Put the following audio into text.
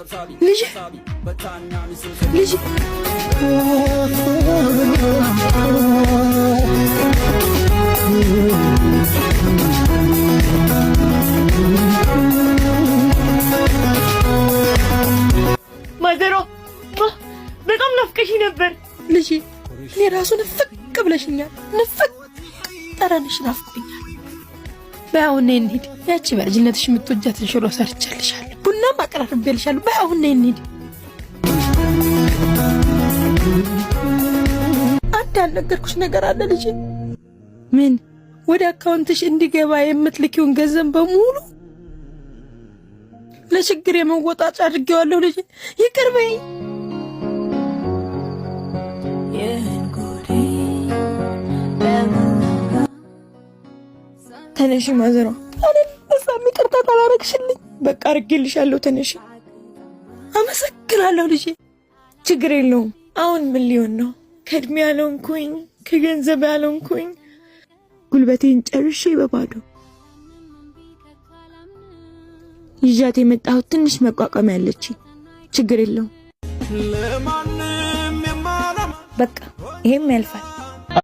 ልጅ ልጅ ማዘሮ በጣም ናፍቀሽ ነበር ልጅ። እኔ ራሱ ንፍቅ ብለሽኛል። ንፍቅ ጠረንሽ ናፍቆኛል። በአሁን ነይ እንሂድ። ያቺ በልጅነትሽ የምትወጃትን ሽሮ ሰርቻለሻለሁ። ቡናም አቀራርቤልሻለሁ። በአሁን ነይ እንሂድ። አንድ ያልነገርኩሽ ነገር አለ ልጅ። ምን? ወደ አካውንትሽ እንዲገባ የምትልኪውን ገንዘብ በሙሉ ለችግር የመወጣጫ አድርጌዋለሁ ልጅ። ይቅር በይ። ተነሺ ማዘሯ። በጣም ይቅርታ ካላረግሽልኝ። በቃ አድርጌልሻለሁ። ተነሺ። አመሰግናለሁ ልጄ። ችግር የለውም። አሁን ምን ሊሆን ነው? ከእድሜ ያለንኩኝ ከገንዘብ ያለንኩኝ ጉልበቴን ጨርሼ በባዶ ይዣት የመጣሁት ትንሽ መቋቋም ያለች። ችግር የለውም። በቃ ይሄም ያልፋል።